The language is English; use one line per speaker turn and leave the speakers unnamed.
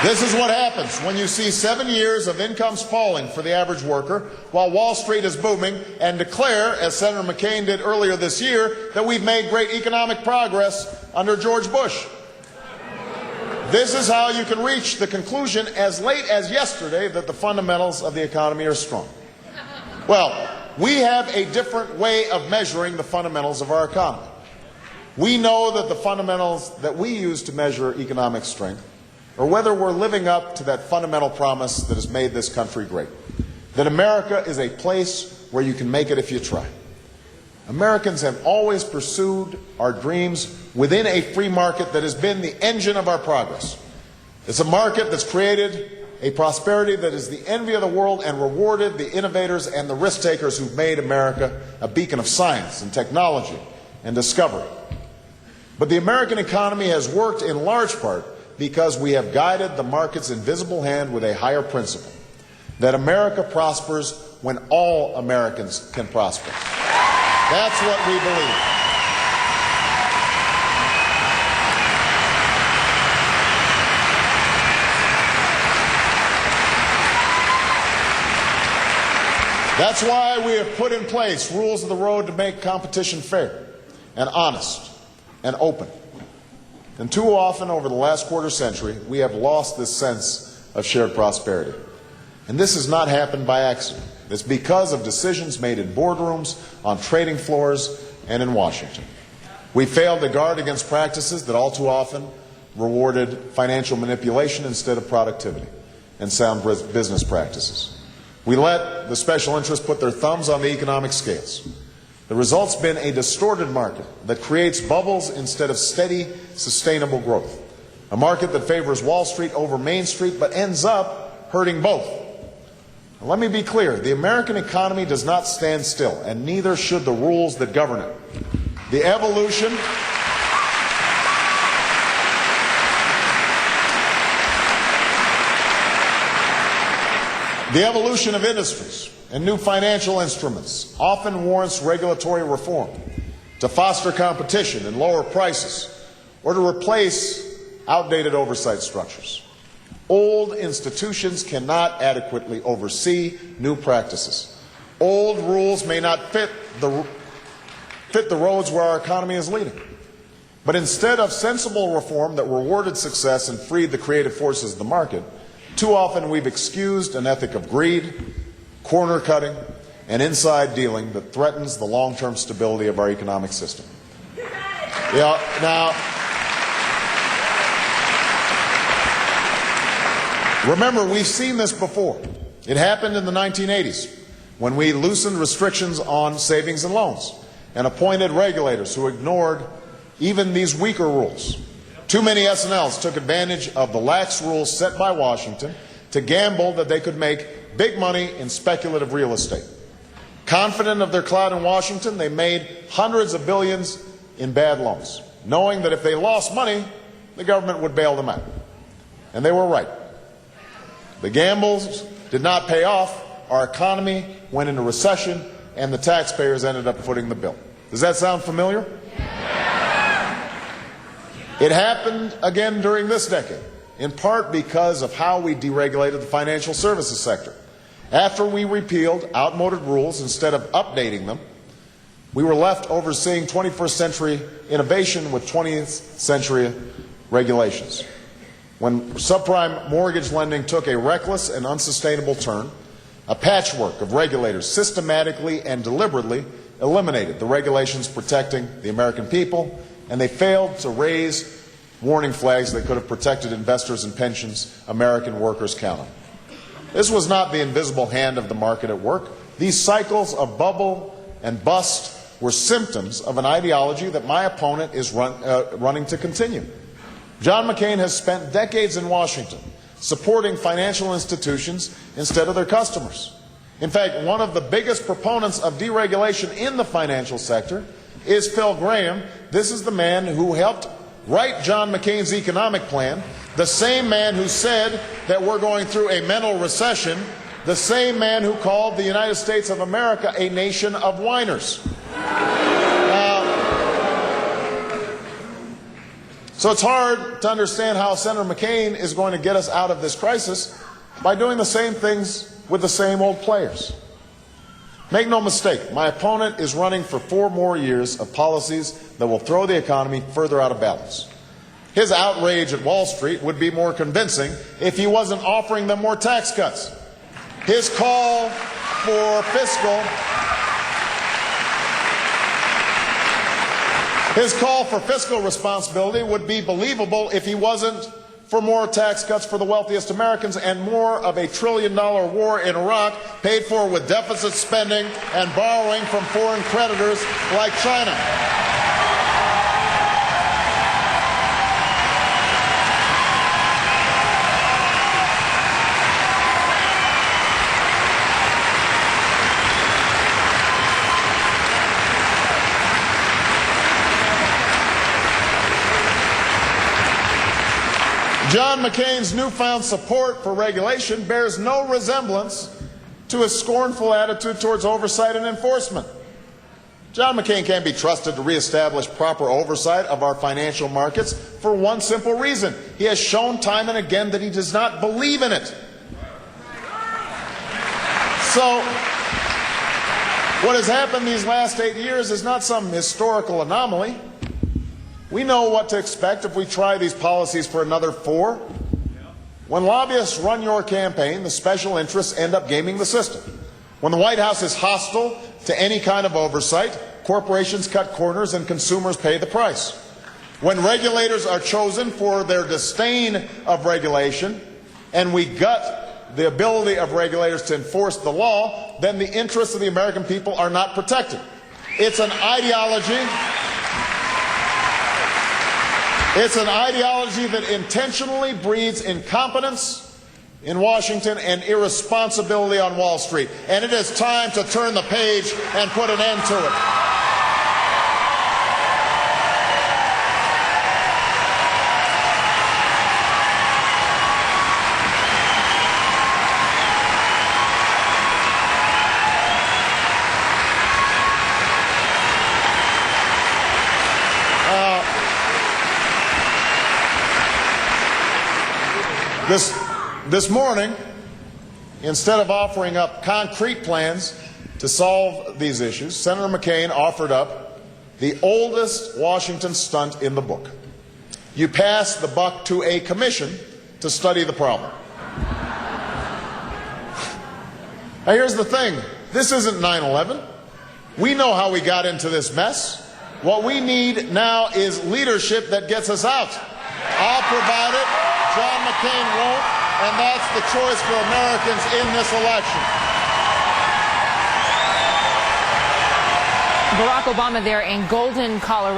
This is what happens when you see 7 years of incomes falling for the average worker while Wall Street is booming and declare, as Senator McCain did earlier this year, that we've made great economic progress under George Bush. This is how you can reach the conclusion as late as yesterday that the fundamentals of the economy are strong. Well, we have a different way of measuring the fundamentals of our economy. We know that the fundamentals that we use to measure economic strength or whether we're living up to that fundamental promise that has made this country great, that America is a place where you can make it if you try. Americans have always pursued our dreams within a free market that has been the engine of our progress. It's a market that's created a prosperity that is the envy of the world and rewarded the innovators and the risk takers who've made America a beacon of science and technology and discovery. But the American economy has worked in large part because we have guided the market's invisible hand with a higher principle, that America prospers when all Americans can prosper. That's what we believe. That's why we have put in place rules of the road to make competition fair and honest and open. And too often over the last quarter century, we have lost this sense of shared prosperity. And this has not happened by accident. It's because of decisions made in boardrooms, on trading floors, and in Washington. We failed to guard against practices that all too often rewarded financial manipulation instead of productivity and sound business practices. We let the special interests put their thumbs on the economic scales. The result's been a distorted market that creates bubbles instead of steady, sustainable growth. A market that favors Wall Street over Main Street but ends up hurting both. Now, let me be clear. The American economy does not stand still, and neither should the rules that govern it. The evolution of industries and new financial instruments often warrants regulatory reform to foster competition and lower prices or to replace outdated oversight structures. Old institutions cannot adequately oversee new practices. Old rules may not fit the roads where our economy is leading. But instead of sensible reform that rewarded success and freed the creative forces of the market, too often we've excused an ethic of greed, corner cutting, and inside dealing that threatens the long-term stability of our economic system. Now, remember, we've seen this before. It happened in the 1980s when we loosened restrictions on savings and loans and appointed regulators who ignored even these weaker rules. Too many S&Ls took advantage of the lax rules set by Washington to gamble that they could make big money in speculative real estate. Confident of their clout in Washington, they made hundreds of billions in bad loans, knowing that if they lost money, the government would bail them out. And they were right. The gambles did not pay off, our economy went into recession, and the taxpayers ended up footing the bill. Does that sound familiar? It happened again during this decade, in part because of how we deregulated the financial services sector. After we repealed outmoded rules instead of updating them, we were left overseeing 21st century innovation with 20th century regulations. When subprime mortgage lending took a reckless and unsustainable turn, a patchwork of regulators systematically and deliberately eliminated the regulations protecting the American people, and they failed to raise warning flags that could have protected investors and pensions American workers count on. This was not the invisible hand of the market at work. These cycles of bubble and bust were symptoms of an ideology that my opponent is running to continue. John McCain has spent decades in Washington supporting financial institutions instead of their customers. In fact, one of the biggest proponents of deregulation in the financial sector is Phil Graham. This is the man who helped write John McCain's economic plan, the same man who said that we're going through a mental recession, the same man who called the United States of America a nation of whiners. So it's hard to understand how Senator McCain is going to get us out of this crisis by doing the same things with the same old players. Make no mistake, my opponent is running for 4 more years of policies that will throw the economy further out of balance. His outrage at Wall Street would be more convincing if he wasn't offering them more tax cuts. His call for fiscal responsibility would be believable if he wasn't for more tax cuts for the wealthiest Americans and more of a $1 trillion war in Iraq paid for with deficit spending and borrowing from foreign creditors like China. John McCain's newfound support for regulation bears no resemblance to his scornful attitude towards oversight and enforcement. John McCain can't be trusted to reestablish proper oversight of our financial markets for one simple reason. He has shown time and again that he does not believe in it. So, what has happened these last 8 years is not some historical anomaly. We know what to expect if we try these policies for another 4. When lobbyists run your campaign, the special interests end up gaming the system. When the White House is hostile to any kind of oversight, corporations cut corners and consumers pay the price. When regulators are chosen for their disdain of regulation and we gut the ability of regulators to enforce the law, then the interests of the American people are not protected. It's an ideology that intentionally breeds incompetence in Washington and irresponsibility on Wall Street. And it is time to turn the page and put an end to it. This morning, instead of offering up concrete plans to solve these issues, Senator McCain offered up the oldest Washington stunt in the book. You pass the buck to a commission to study the problem. Now here's the thing. This isn't 9/11. We know how we got into this mess. What we need now is leadership that gets us out. I'll provide it. John McCain won't, and that's the choice for Americans in this election.
Barack Obama there in Golden, Colorado.